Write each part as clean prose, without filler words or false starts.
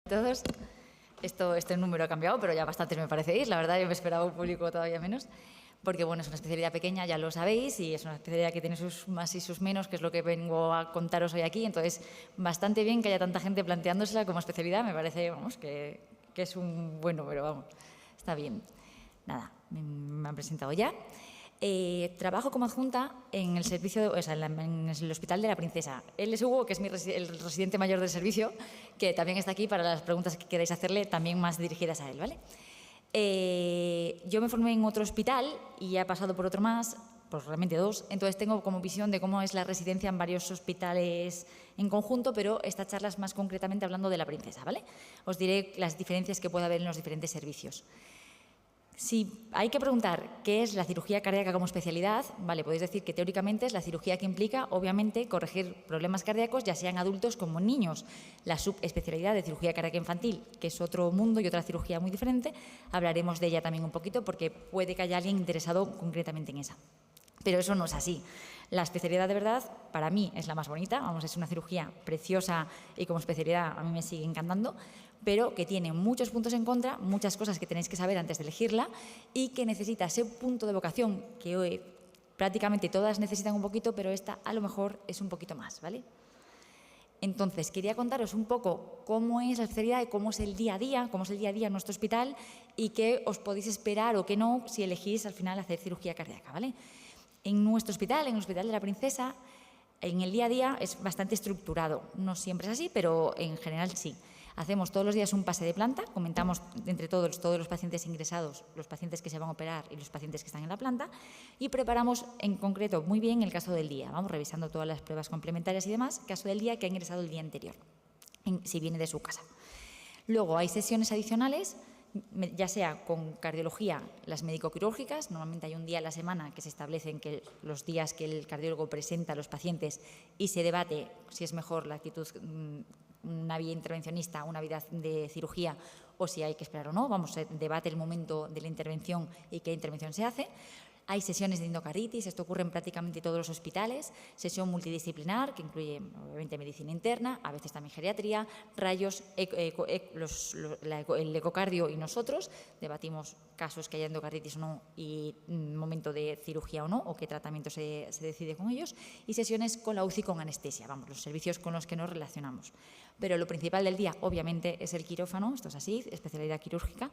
Todos. Este número ha cambiado, pero ya bastantes me parecéis. La verdad, yo me esperaba un público todavía menos. Porque, bueno, es una especialidad pequeña, ya lo sabéis, y es una especialidad que tiene sus más y sus menos, que es lo que vengo a contaros hoy aquí. Entonces, bastante bien que haya tanta gente planteándosela como especialidad. Me parece, vamos, que es un buen número, vamos. Está bien. Nada, me han presentado ya. Trabajo como adjunta en el servicio, o sea, en el Hospital de la Princesa. Él es Hugo, que es el residente mayor del servicio, que también está aquí para las preguntas que queráis hacerle, también más dirigidas a él, ¿vale? Yo me formé en otro hospital y he pasado por otro más, pues realmente dos. Entonces tengo como visión de cómo es la residencia en varios hospitales en conjunto, pero esta charla es más concretamente hablando de la Princesa, ¿vale? Os diré las diferencias que puede haber en los diferentes servicios. Si hay que preguntar qué es la cirugía cardíaca como especialidad, vale, podéis decir que teóricamente es la cirugía que implica, obviamente, corregir problemas cardíacos, ya sean adultos como niños. La subespecialidad de cirugía cardíaca infantil, que es otro mundo y otra cirugía muy diferente, hablaremos de ella también un poquito porque puede que haya alguien interesado concretamente en esa. Pero eso no es así. La especialidad de verdad, para mí, es la más bonita. Vamos, es una cirugía preciosa y como especialidad a mí me sigue encantando, pero que tiene muchos puntos en contra, muchas cosas que tenéis que saber antes de elegirla y que necesita ese punto de vocación que hoy prácticamente todas necesitan un poquito, pero esta a lo mejor es un poquito más, ¿vale? Entonces, quería contaros un poco cómo es la especialidad y cómo es el día a día, en nuestro hospital y qué os podéis esperar o qué no si elegís al final hacer cirugía cardíaca, ¿vale? En nuestro hospital, en el Hospital de la Princesa, en el día a día es bastante estructurado. No siempre es así, pero en general sí. Hacemos todos los días un pase de planta, comentamos entre todos los pacientes ingresados, los pacientes que se van a operar y los pacientes que están en la planta y preparamos en concreto muy bien el caso del día. Vamos revisando todas las pruebas complementarias y demás, caso del día que ha ingresado el día anterior, si viene de su casa. Luego hay sesiones adicionales, ya sea con cardiología, las médico-quirúrgicas. Normalmente hay un día a la semana que se establecen los días que el cardiólogo presenta a los pacientes y se debate si es mejor la actitud, una vía intervencionista, una vía de cirugía o si hay que esperar o no. Vamos, se debate el momento de la intervención y qué intervención se hace. Hay sesiones de endocarditis, esto ocurre en prácticamente todos los hospitales, sesión multidisciplinar que incluye obviamente medicina interna, a veces también geriatría, rayos, el ecocardio y nosotros debatimos casos que haya endocarditis o no y momento de cirugía o no, o qué tratamiento se decide con ellos, y sesiones con la UCI con anestesia, vamos, los servicios con los que nos relacionamos. Pero lo principal del día, obviamente, es el quirófano, esto es así, especialidad quirúrgica,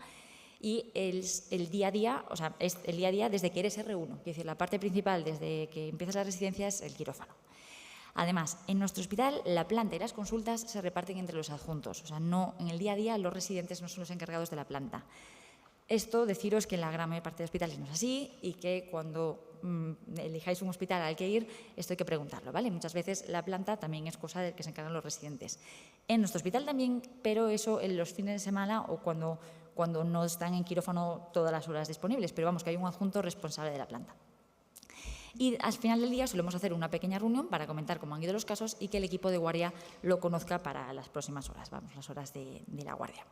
y el día a día, o sea, es el día a día desde que eres R1. Quiero decir, la parte principal desde que empiezas la residencia es el quirófano. Además, en nuestro hospital la planta y las consultas se reparten entre los adjuntos. O sea, no, en el día a día los residentes no son los encargados de la planta. Esto, deciros que en la gran mayor parte de hospitales no es así y que cuando elijáis un hospital al que ir, esto hay que preguntarlo, ¿vale? Muchas veces la planta también es cosa de que se encargan los residentes. En nuestro hospital también, pero eso en los fines de semana o cuando no están en quirófano todas las horas disponibles, pero vamos, que hay un adjunto responsable de la planta. Y al final del día solemos hacer una pequeña reunión para comentar cómo han ido los casos y que el equipo de guardia lo conozca para las próximas horas, vamos, las horas de la guardia.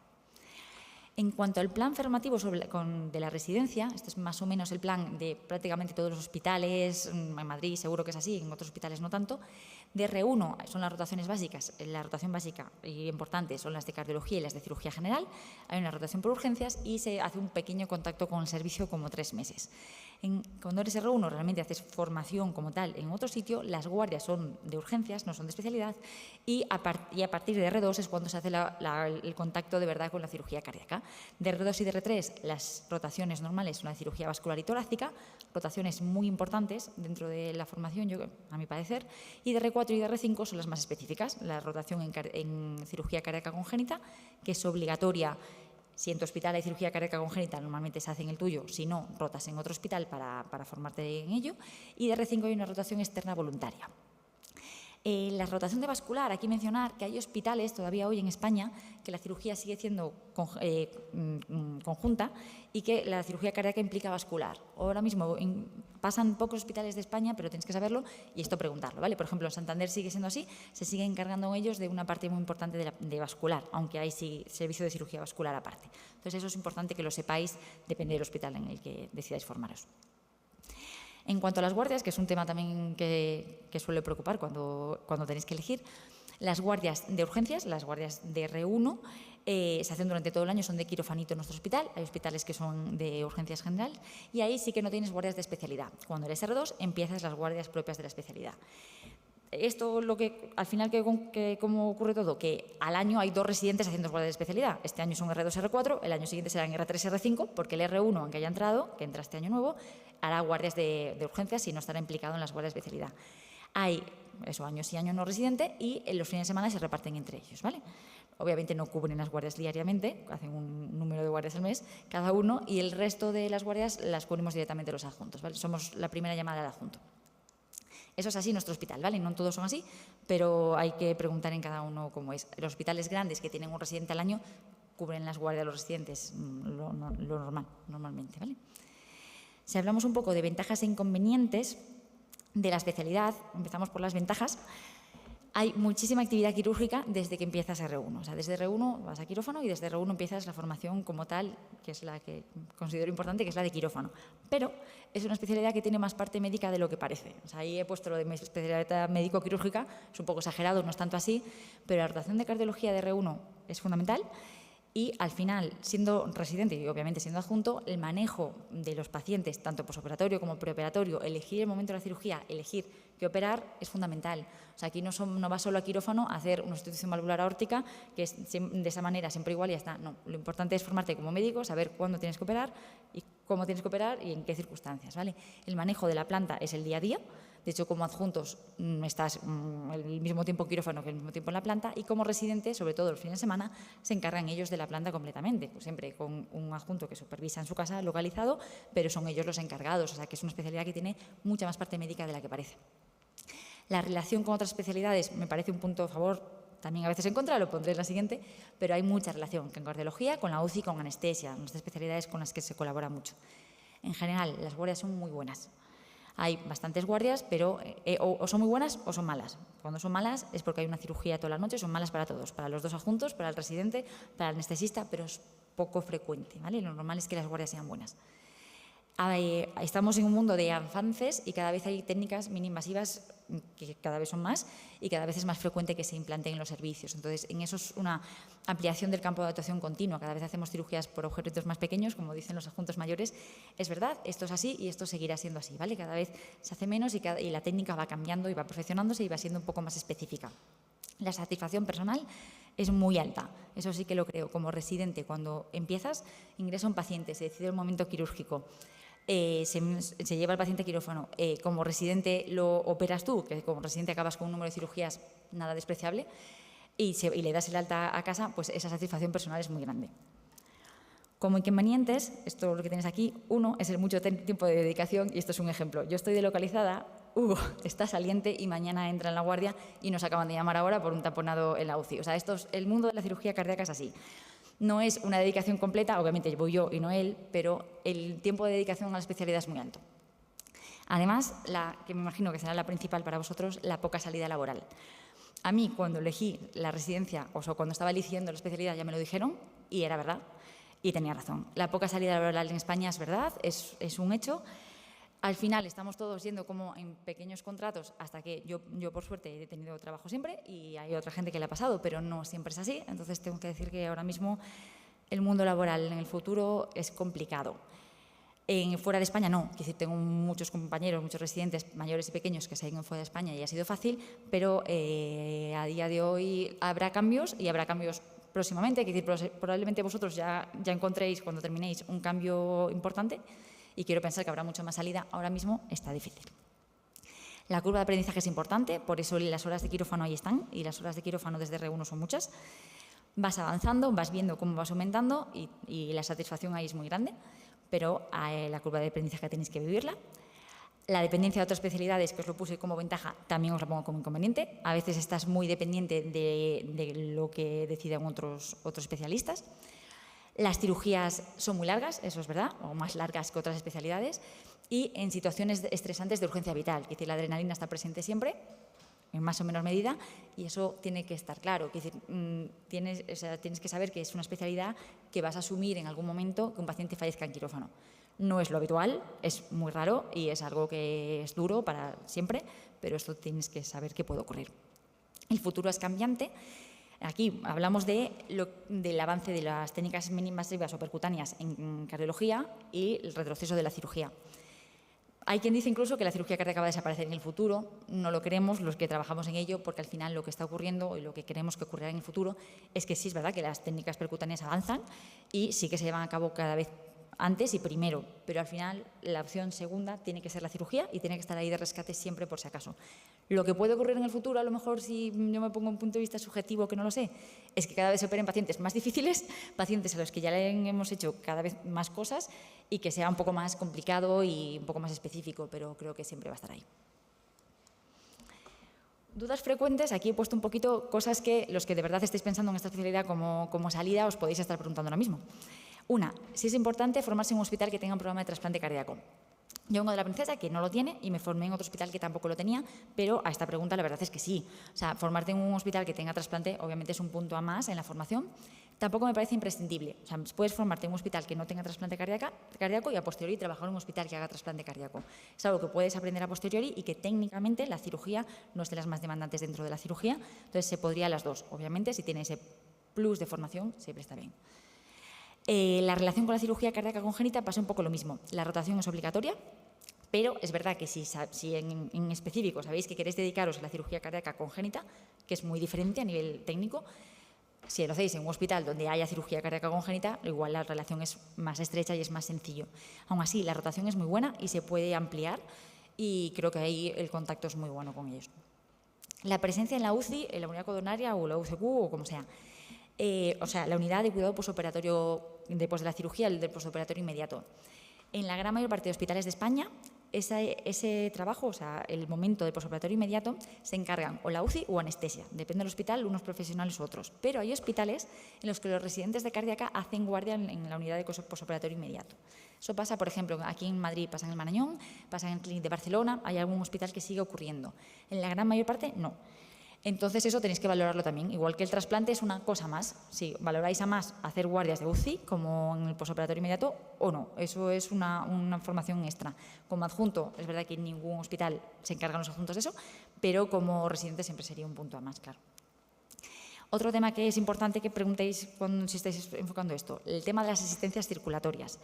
En cuanto al plan formativo de la residencia, este es más o menos el plan de prácticamente todos los hospitales, en Madrid seguro que es así, en otros hospitales no tanto. De R1 son las rotaciones básicas, la rotación básica y importante son las de cardiología y las de cirugía general, hay una rotación por urgencias y se hace un pequeño contacto con el servicio como 3 meses. Cuando eres R1 realmente haces formación como tal en otro sitio, las guardias son de urgencias, no son de especialidad y a partir de R2 es cuando se hace el contacto de verdad con la cirugía cardíaca. De R2 y de R3 las rotaciones normales son la cirugía vascular y torácica, rotaciones muy importantes dentro de la formación, a mi parecer, y de R4 y de R5 son las más específicas, la rotación en cirugía cardíaca congénita, que es obligatoria. Si en tu hospital hay cirugía cardíaca congénita, normalmente se hace en el tuyo, si no, rotas en otro hospital para formarte en ello. Y de R5 hay una rotación externa voluntaria. La rotación de vascular, aquí mencionar que hay hospitales todavía hoy en España que la cirugía sigue siendo conjunta y que la cirugía cardíaca implica vascular. Ahora mismo pasan pocos hospitales de España, pero tienes que saberlo y esto preguntarlo, ¿vale? Por ejemplo, en Santander sigue siendo así, se sigue encargando ellos de una parte muy importante de vascular, aunque hay sí, servicio de cirugía vascular aparte. Entonces, eso es importante que lo sepáis, depende del hospital en el que decidáis formaros. En cuanto a las guardias, que es un tema también que suele preocupar cuando tenéis que elegir, Las guardias de urgencias, las guardias de R1, se hacen durante todo el año, son de quirofanito en nuestro hospital. Hay hospitales que son de urgencias generales y ahí sí que no tienes guardias de especialidad. Cuando eres R2 empiezas las guardias propias de la especialidad. Esto, al final, ¿cómo ocurre todo? Que al año hay 2 residentes haciendo guardias de especialidad. Este año son R2, R4, el año siguiente serán R3, R5, porque el R1, aunque haya entrado, que entra este año nuevo, hará guardias de urgencias y no estará implicado en las guardias de especialidad. Hay año sí, año no residente, y en los fines de semana se reparten entre ellos, ¿vale? Obviamente no cubren las guardias diariamente, hacen un número de guardias al mes cada uno, y el resto de las guardias las cubrimos directamente los adjuntos, ¿vale? Somos la primera llamada del adjunto. Eso es así en nuestro hospital, ¿vale? No todos son así, pero hay que preguntar en cada uno cómo es. Los hospitales grandes que tienen un residente al año cubren las guardias de los residentes, lo normal, normalmente, ¿vale? Si hablamos un poco de ventajas e inconvenientes de la especialidad, empezamos por las ventajas. Hay muchísima actividad quirúrgica desde que empiezas R1. O sea, desde R1 vas a quirófano y desde R1 empiezas la formación como tal, que es la que considero importante, que es la de quirófano. Pero es una especialidad que tiene más parte médica de lo que parece. O sea, ahí he puesto lo de mi especialidad médico-quirúrgica, es un poco exagerado, no es tanto así, pero la rotación de cardiología de R1 es fundamental. Y al final, siendo residente y obviamente siendo adjunto, el manejo de los pacientes, tanto posoperatorio como preoperatorio, elegir el momento de la cirugía, elegir qué operar, es fundamental. O sea, aquí no va solo a quirófano a hacer una sustitución valvular aórtica, que es de esa manera siempre igual y ya está. No, lo importante es formarte como médico, saber cuándo tienes que operar y cómo tienes que operar y en qué circunstancias, ¿vale? El manejo de la planta es el día a día. De hecho, como adjuntos estás el mismo tiempo en quirófano que el mismo tiempo en la planta, y como residente, sobre todo los fines de semana, se encargan ellos de la planta completamente, pues siempre con un adjunto que supervisa en su casa localizado, pero son ellos los encargados, o sea que es una especialidad que tiene mucha más parte médica de la que parece. La relación con otras especialidades me parece un punto a favor, también a veces en contra, lo pondré en la siguiente, pero hay mucha relación con cardiología, con la UCI, con anestesia, nuestras especialidades con las que se colabora mucho. En general, las guardias son muy buenas. Hay bastantes guardias, pero o son muy buenas o son malas. Cuando son malas es porque hay una cirugía toda la noche, son malas para todos, para los 2 adjuntos, para el residente, para el anestesista, pero es poco frecuente, ¿vale? Lo normal es que las guardias sean buenas. Estamos en un mundo de avances y cada vez hay técnicas mini-invasivas que cada vez son más y cada vez es más frecuente que se implanten en los servicios. Entonces, en eso es una ampliación del campo de actuación continua. Cada vez hacemos cirugías por agujeritos más pequeños, como dicen los adjuntos mayores. Es verdad, esto es así y esto seguirá siendo así, ¿vale? Cada vez se hace menos y la técnica va cambiando y va perfeccionándose y va siendo un poco más específica. La satisfacción personal es muy alta, eso sí que lo creo. Como residente, cuando empiezas, ingresa un paciente, se decide el momento quirúrgico, se lleva al paciente a quirófano, como residente lo operas tú, que como residente acabas con un número de cirugías nada despreciable, y le das el alta a casa, pues esa satisfacción personal es muy grande. Como inconvenientes, esto es lo que tienes aquí, uno es el mucho tiempo de dedicación, y esto es un ejemplo. Yo estoy delocalizada, Hugo está saliente y mañana entra en la guardia y nos acaban de llamar ahora por un taponado en la UCI. O sea, el mundo de la cirugía cardíaca es así. No es una dedicación completa, obviamente voy yo y no él, pero el tiempo de dedicación a la especialidad es muy alto. Además, que me imagino que será la principal para vosotros, la poca salida laboral. A mí, cuando elegí la residencia, o sea, cuando estaba eligiendo la especialidad, ya me lo dijeron, y era verdad, y tenía razón. La poca salida laboral en España es verdad, es un hecho. Al final estamos todos yendo como en pequeños contratos hasta que yo por suerte he tenido trabajo siempre y hay otra gente que le ha pasado, pero no siempre es así. Entonces tengo que decir que ahora mismo el mundo laboral en el futuro es complicado. Fuera de España no, es decir, tengo muchos compañeros, muchos residentes mayores y pequeños que se han ido fuera de España y ha sido fácil, pero a día de hoy habrá cambios y habrá cambios próximamente. Es decir, probablemente vosotros ya encontréis cuando terminéis un cambio importante. Y quiero pensar que habrá mucha más salida. Ahora mismo está difícil. La curva de aprendizaje es importante, por eso las horas de quirófano ahí están y las horas de quirófano desde R1 son muchas. Vas avanzando, vas viendo cómo vas aumentando y la satisfacción ahí es muy grande, pero la curva de aprendizaje tenéis que vivirla. La dependencia de otras especialidades, que os lo puse como ventaja, también os la pongo como inconveniente. A veces estás muy dependiente de lo que decidan otros especialistas. Las cirugías son muy largas, eso es verdad, o más largas que otras especialidades, y en situaciones estresantes de urgencia vital, es decir, la adrenalina está presente siempre, en más o menor medida, y eso tiene que estar claro. Es decir, tienes que saber que es una especialidad que vas a asumir en algún momento que un paciente fallezca en quirófano. No es lo habitual, es muy raro y es algo que es duro para siempre, pero esto tienes que saber que puede ocurrir. El futuro es cambiante. Aquí hablamos del avance de las técnicas mini-invasivas o percutáneas en cardiología y el retroceso de la cirugía. Hay quien dice incluso que la cirugía cardíaca va a desaparecer en el futuro. No lo creemos los que trabajamos en ello, porque al final lo que está ocurriendo y lo que queremos que ocurra en el futuro es que sí es verdad que las técnicas percutáneas avanzan y sí que se llevan a cabo cada vez antes y primero, pero al final la opción segunda tiene que ser la cirugía y tiene que estar ahí de rescate siempre por si acaso. Lo que puede ocurrir en el futuro, a lo mejor si yo me pongo un punto de vista subjetivo que no lo sé, es que cada vez se operen pacientes más difíciles, pacientes a los que ya le hemos hecho cada vez más cosas y que sea un poco más complicado y un poco más específico, pero creo que siempre va a estar ahí. Dudas frecuentes, aquí he puesto un poquito cosas que los que de verdad estéis pensando en esta especialidad como salida os podéis estar preguntando ahora mismo. Una, si es importante formarse en un hospital que tenga un programa de trasplante cardíaco. Yo vengo de La Princesa, que no lo tiene, y me formé en otro hospital que tampoco lo tenía, pero a esta pregunta la verdad es que sí. O sea, formarte en un hospital que tenga trasplante obviamente es un punto a más en la formación. Tampoco me parece imprescindible. O sea, puedes formarte en un hospital que no tenga trasplante cardíaco y a posteriori trabajar en un hospital que haga trasplante cardíaco. Es algo que puedes aprender a posteriori y que técnicamente la cirugía no es de las más demandantes dentro de la cirugía. Entonces, se podría las dos. Obviamente, si tiene ese plus de formación, siempre está bien. La relación con la cirugía cardíaca congénita pasa un poco lo mismo. La rotación es obligatoria, pero es verdad que si en específico sabéis que queréis dedicaros a la cirugía cardíaca congénita, que es muy diferente a nivel técnico, si lo hacéis en un hospital donde haya cirugía cardíaca congénita, igual la relación es más estrecha y es más sencillo. Aún así, la rotación es muy buena y se puede ampliar y creo que ahí el contacto es muy bueno con ellos. La presencia en la UCI, en la unidad coronaria o la UCQ o como sea, la unidad de cuidado posoperatorio después de la cirugía, el del posoperatorio inmediato. En la gran mayor parte de hospitales de España, ese trabajo, o sea, el momento del posoperatorio inmediato, se encargan o la UCI o anestesia. Depende del hospital, unos profesionales u otros. Pero hay hospitales en los que los residentes de cardíaca hacen guardia en la unidad de posoperatorio inmediato. Eso pasa, por ejemplo, aquí en Madrid pasa en el Marañón, pasa en el Clínic de Barcelona, hay algún hospital que sigue ocurriendo. En la gran mayor parte, no. Entonces, eso tenéis que valorarlo también. Igual que el trasplante es una cosa más. Si valoráis a más hacer guardias de UCI, como en el posoperatorio inmediato, o no. Eso es una formación extra. Como adjunto, es verdad que en ningún hospital se encargan los adjuntos de eso, pero como residente siempre sería un punto a más, claro. Otro tema que es importante que preguntéis si estáis enfocando esto, el tema de las asistencias circulatorias.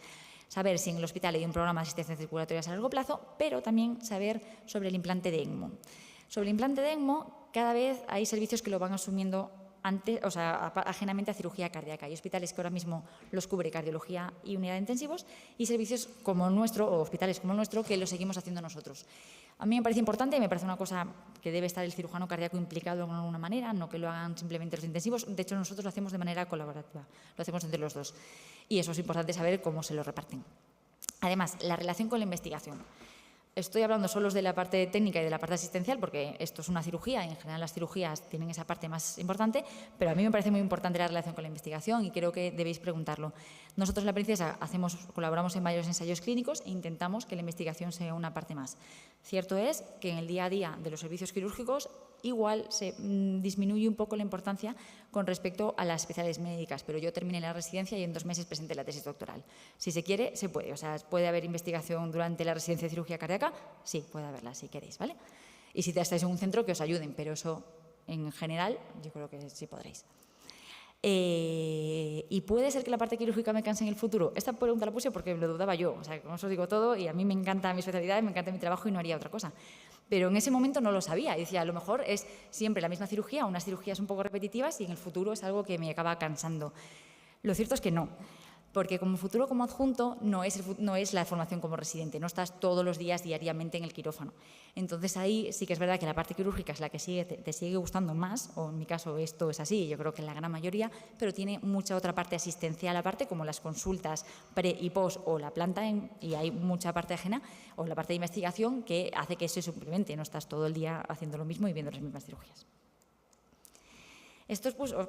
Saber si en el hospital hay un programa de asistencias circulatorias a largo plazo, pero también saber sobre el implante de ECMO. Sobre el implante de ECMO, cada vez hay servicios que lo van asumiendo ajenamente a cirugía cardíaca. Hay hospitales que ahora mismo los cubre cardiología y unidad de intensivos y servicios como el nuestro o hospitales como el nuestro que lo seguimos haciendo nosotros. A mí me parece importante y me parece una cosa que debe estar el cirujano cardíaco implicado de alguna manera, no que lo hagan simplemente los intensivos. De hecho, nosotros lo hacemos de manera colaborativa, lo hacemos entre los dos. Y eso es importante saber cómo se lo reparten. Además, la relación con la investigación. Estoy hablando solo de la parte técnica y de la parte asistencial porque esto es una cirugía y en general las cirugías tienen esa parte más importante, pero a mí me parece muy importante la relación con la investigación y creo que debéis preguntarlo. Nosotros en La Princesa colaboramos en varios ensayos clínicos e intentamos que la investigación sea una parte más. Cierto es que en el día a día de los servicios quirúrgicos igual se disminuye un poco la importancia con respecto a las especialidades médicas, pero yo terminé la residencia y en 2 meses presenté la tesis doctoral. Si se quiere, se puede. O sea, ¿puede haber investigación durante la residencia de cirugía cardíaca? Sí, puede haberla, si queréis, ¿vale? Y si estáis en un centro, que os ayuden, pero eso, en general, yo creo que sí podréis. ¿Y puede ser que la parte quirúrgica me canse en el futuro? Esta pregunta la puse porque lo dudaba yo. O sea, como os digo todo, y a mí me encanta mi especialidad, me encanta mi trabajo y no haría otra cosa. Pero en ese momento no lo sabía. Y decía, a lo mejor es siempre la misma cirugía, unas cirugías un poco repetitivas y en el futuro es algo que me acaba cansando. Lo cierto es que no. Porque como futuro como adjunto no es la formación como residente, no estás todos los días diariamente en el quirófano. Entonces ahí sí que es verdad que la parte quirúrgica es la que te sigue gustando más, o en mi caso esto es así, yo creo que en la gran mayoría, pero tiene mucha otra parte asistencial aparte, como las consultas pre y post o la planta, y hay mucha parte ajena, o la parte de investigación que hace que eso se suplemente, no estás todo el día haciendo lo mismo y viendo las mismas cirugías.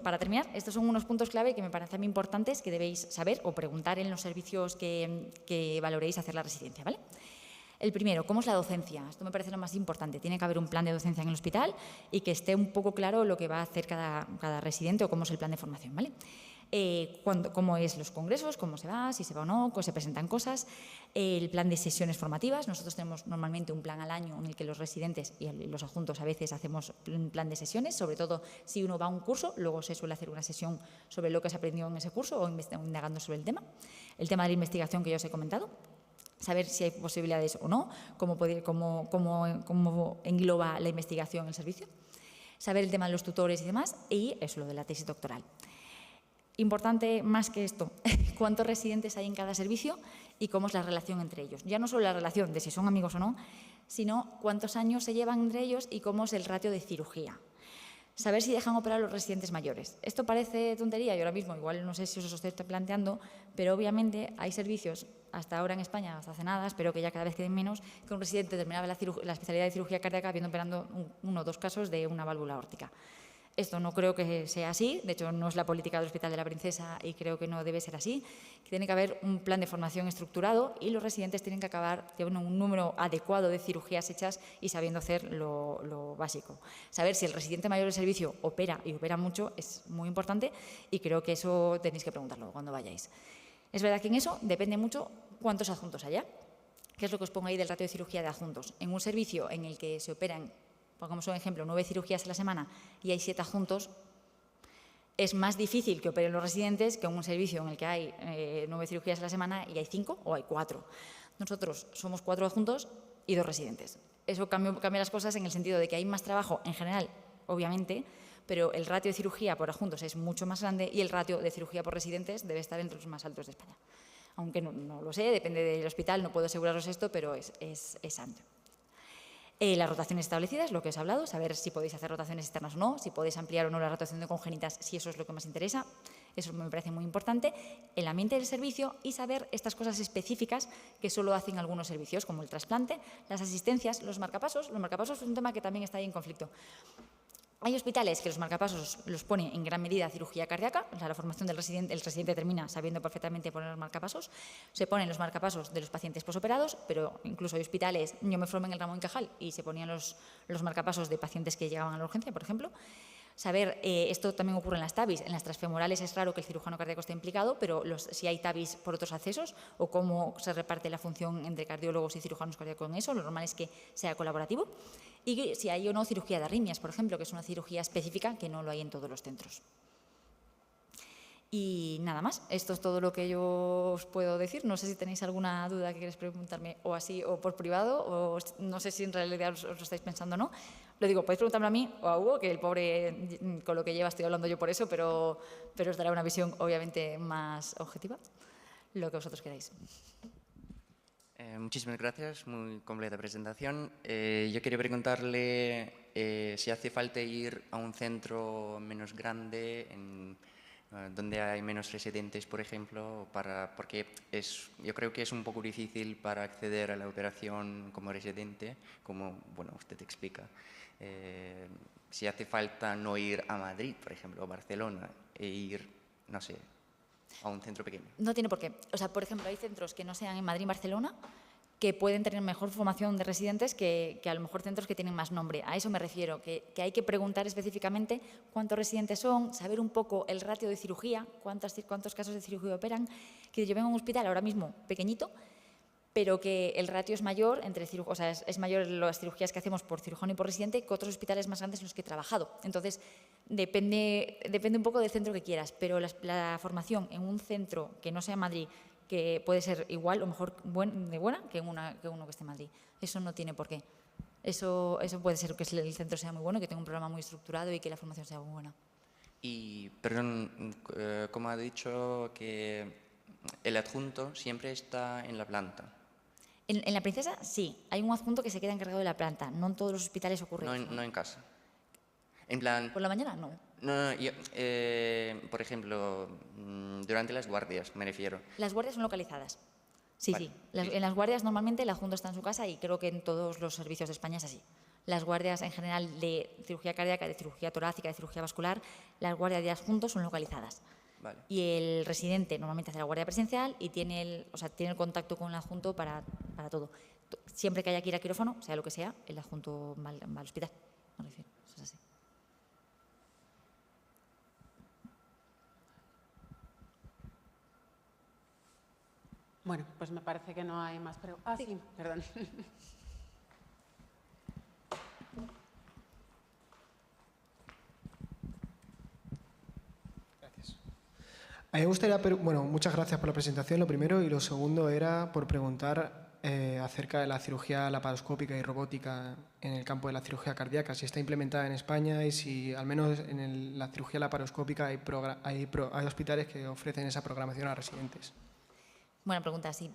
Para terminar, estos son unos puntos clave que me parecen importantes que debéis saber o preguntar en los servicios que valoréis hacer la residencia, ¿vale? El primero, ¿cómo es la docencia? Esto me parece lo más importante. Tiene que haber un plan de docencia en el hospital y que esté un poco claro lo que va a hacer cada residente o cómo es el plan de formación, ¿vale? cómo es los congresos, cómo se va, si se va o no, cómo se presentan cosas, el plan de sesiones formativas. Nosotros tenemos normalmente un plan al año en el que los residentes y los adjuntos a veces hacemos un plan de sesiones, sobre todo si uno va a un curso, luego se suele hacer una sesión sobre lo que se aprendió en ese curso o indagando sobre el tema. El tema de la investigación que ya os he comentado, saber si hay posibilidades o no, cómo engloba la investigación el servicio, saber el tema de los tutores y demás, y eso, lo de la tesis doctoral. Importante más que esto, cuántos residentes hay en cada servicio y cómo es la relación entre ellos. Ya no solo la relación de si son amigos o no, sino cuántos años se llevan entre ellos y cómo es el ratio de cirugía. Saber si dejan operar a los residentes mayores. Esto parece tontería y ahora mismo igual no sé si os estoy planteando, pero obviamente hay servicios, hasta ahora en España, hasta hace nada, espero que ya cada vez queden menos, que un residente terminaba la especialidad de cirugía cardíaca habiendo operando uno o dos casos de una válvula aórtica. Esto no creo que sea así, de hecho no es la política del Hospital de la Princesa y creo que no debe ser así, que tiene que haber un plan de formación estructurado y los residentes tienen que acabar teniendo un número adecuado de cirugías hechas y sabiendo hacer lo básico. Saber si el residente mayor del servicio opera y opera mucho es muy importante y creo que eso tenéis que preguntarlo cuando vayáis. Es verdad que en eso depende mucho cuántos adjuntos haya, que es lo que os pongo ahí del ratio de cirugía de adjuntos. En un servicio en el que se operan, pongamos un ejemplo, 9 cirugías a la semana y hay 7 adjuntos, es más difícil que operen los residentes que en un servicio en el que hay 9 cirugías a la semana y hay 5 o hay 4. Nosotros somos 4 adjuntos y 2 residentes. Eso cambia las cosas en el sentido de que hay más trabajo en general, obviamente, pero el ratio de cirugía por adjuntos es mucho más grande y el ratio de cirugía por residentes debe estar entre los más altos de España. Aunque no lo sé, depende del hospital, no puedo aseguraros esto, pero es amplio. Las rotaciones establecidas, lo que os he hablado, saber si podéis hacer rotaciones externas o no, si podéis ampliar o no la rotación de congénitas, si eso es lo que más interesa. Eso me parece muy importante. El ambiente del servicio y saber estas cosas específicas que solo hacen algunos servicios, como el trasplante, las asistencias, los marcapasos. Los marcapasos es un tema que también está ahí en conflicto. Hay hospitales que los marcapasos los pone en gran medida cirugía cardíaca, o sea, la formación del residente, el residente termina sabiendo perfectamente poner los marcapasos. Se ponen los marcapasos de los pacientes posoperados, pero incluso hay hospitales, yo me formé en el ramo en Cajal y se ponían los marcapasos de pacientes que llegaban a la urgencia, por ejemplo. Saber, esto también ocurre en las TAVIs, en las transfemorales es raro que el cirujano cardíaco esté implicado, pero si hay TAVIs por otros accesos o cómo se reparte la función entre cardiólogos y cirujanos cardíacos en eso, lo normal es que sea colaborativo. Y si hay o no cirugía de arritmias, por ejemplo, que es una cirugía específica que no lo hay en todos los centros. Y nada más, esto es todo lo que yo os puedo decir. No sé si tenéis alguna duda que queréis preguntarme o así o por privado, o no sé si en realidad os lo estáis pensando o no. Lo digo, podéis preguntarme a mí o a Hugo, que el pobre con lo que lleva estoy hablando yo por eso, pero os dará una visión obviamente más objetiva, lo que vosotros queráis. Muchísimas gracias, muy completa presentación. Yo quería preguntarle si hace falta ir a un centro menos grande, donde hay menos residentes, por ejemplo, porque yo creo que es un poco difícil para acceder a la operación como residente, como bueno, usted explica. Si hace falta no ir a Madrid, por ejemplo, o Barcelona, e ir, no sé, a un centro pequeño. No tiene por qué. O sea, por ejemplo, hay centros que no sean en Madrid y Barcelona que pueden tener mejor formación de residentes que a lo mejor centros que tienen más nombre. A eso me refiero, que hay que preguntar específicamente cuántos residentes son, saber un poco el ratio de cirugía, cuántos casos de cirugía operan, que yo vengo a un hospital ahora mismo pequeñito, pero que el ratio es mayor, o sea, es mayor las cirugías que hacemos por cirujano y por residente que otros hospitales más grandes en los que he trabajado. Entonces, depende un poco del centro que quieras, pero la formación en un centro que no sea Madrid, que puede ser igual o mejor de buena que uno que esté en Madrid. Eso no tiene por qué. Eso puede ser que el centro sea muy bueno, que tenga un programa muy estructurado y que la formación sea muy buena. Y, perdón, como ha dicho, que el adjunto siempre está en la planta. En la Princesa, sí. Hay un adjunto que se queda encargado de la planta. No en todos los hospitales ocurre eso. No en casa. En plan... ¿Por la mañana? No. No, por ejemplo, durante las guardias, me refiero. Las guardias son localizadas. Sí, vale. Sí. En las guardias normalmente el adjunto está en su casa y creo que en todos los servicios de España es así. Las guardias en general de cirugía cardíaca, de cirugía torácica, de cirugía vascular, las guardias de adjuntos son localizadas. Vale. Y el residente normalmente hace la guardia presencial y tiene el contacto con el adjunto para todo. Siempre que haya que ir a quirófano, sea lo que sea, el adjunto va al hospital. Me refiero, eso es así. Bueno, pues me parece que no hay más preguntas. Sí, perdón. A mí me gustaría, bueno, muchas gracias por la presentación, lo primero, y lo segundo era por preguntar acerca de la cirugía laparoscópica y robótica en el campo de la cirugía cardíaca, si está implementada en España y si al menos en la cirugía laparoscópica hay hospitales que ofrecen esa programación a residentes. Buena pregunta, sí.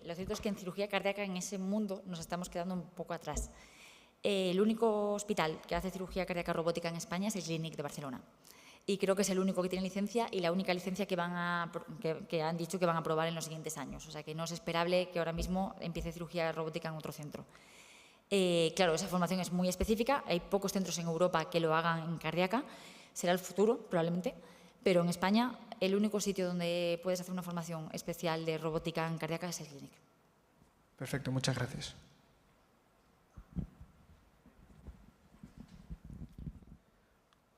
Lo cierto es que en cirugía cardíaca en ese mundo nos estamos quedando un poco atrás. El único hospital que hace cirugía cardíaca robótica en España es el Clínic de Barcelona. Y creo que es el único que tiene licencia y la única licencia que han dicho que van a aprobar en los siguientes años. O sea, que no es esperable que ahora mismo empiece cirugía robótica en otro centro. Claro, esa formación es muy específica. Hay pocos centros en Europa que lo hagan en cardíaca. Será el futuro, probablemente. Pero en España, el único sitio donde puedes hacer una formación especial de robótica en cardíaca es el Clínic. Perfecto, muchas gracias.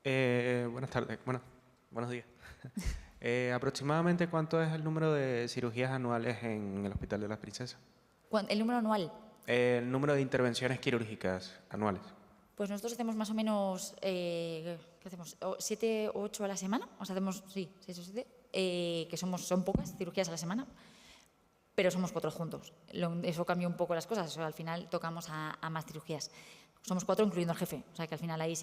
Buenas tardes. Bueno, buenos días. ¿Aproximadamente cuánto es el número de cirugías anuales en el Hospital de las Princesas? ¿El número anual? El número de intervenciones quirúrgicas anuales. Pues nosotros hacemos más o menos, ¿qué hacemos? 7 o 8 a la semana. O sea, hacemos, sí, 6 o 7, que son pocas cirugías a la semana, pero somos 4 juntos. Eso cambia un poco las cosas. O sea, al final tocamos a más cirugías. Somos 4, incluyendo el jefe. O sea, que al final ahí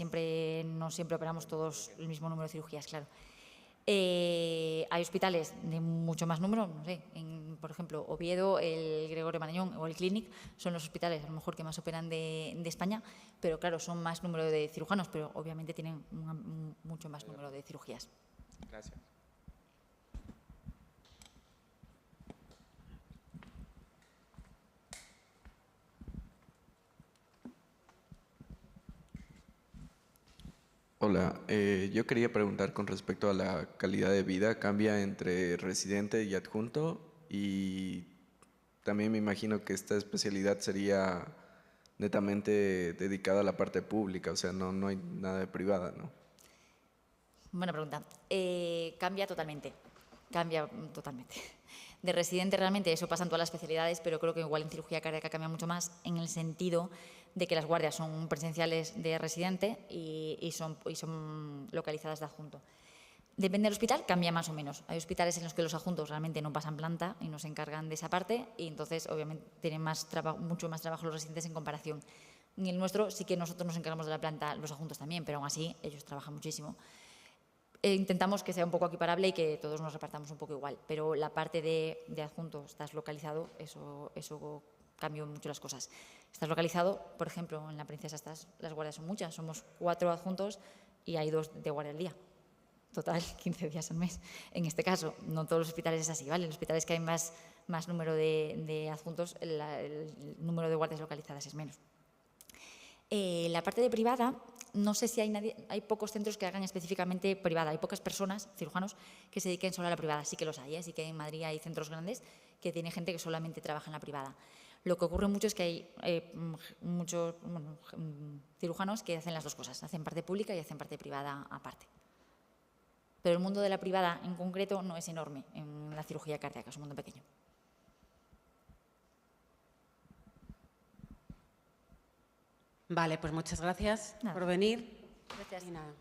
no siempre operamos todos el mismo número de cirugías, claro. Hay hospitales de mucho más número, no sé, por ejemplo, Oviedo, el Gregorio Marañón o el Clínic son los hospitales a lo mejor que más operan de España, pero claro, son más número de cirujanos, pero obviamente tienen mucho más número de cirugías. Gracias. Hola, yo quería preguntar con respecto a la calidad de vida, ¿cambia entre residente y adjunto? Y también me imagino que esta especialidad sería netamente dedicada a la parte pública, o sea, no hay nada de privada, ¿no? Buena pregunta. Cambia totalmente. De residente realmente eso pasa en todas las especialidades, pero creo que igual en cirugía cardíaca cambia mucho más en el sentido de que las guardias son presenciales de residente y son localizadas de adjunto. Depende del hospital, cambia más o menos. Hay hospitales en los que los adjuntos realmente no pasan planta y no se encargan de esa parte y entonces obviamente tienen mucho más trabajo los residentes en comparación. En el nuestro sí que nosotros nos encargamos de la planta, los adjuntos también, pero aún así ellos trabajan muchísimo. Intentamos que sea un poco equiparable y que todos nos repartamos un poco igual, pero la parte de adjunto, estás localizado, eso cambia mucho las cosas. Estás localizado, por ejemplo, en la Princesa las guardias son muchas, somos 4 adjuntos y hay 2 de guardia al día. Total, 15 días al mes. En este caso, no todos los hospitales es así, ¿vale? En los hospitales que hay más número de adjuntos, el número de guardias localizadas es menos. La parte de privada, no sé si hay pocos centros que hagan específicamente privada. Hay pocas personas, cirujanos, que se dediquen solo a la privada. Sí que los hay, sí que en Madrid hay centros grandes que tiene gente que solamente trabaja en la privada. Lo que ocurre mucho es que hay muchos cirujanos que hacen las dos cosas, hacen parte pública y hacen parte privada aparte. Pero el mundo de la privada en concreto no es enorme en la cirugía cardíaca, es un mundo pequeño. Vale, pues muchas gracias por venir. Gracias. Y nada.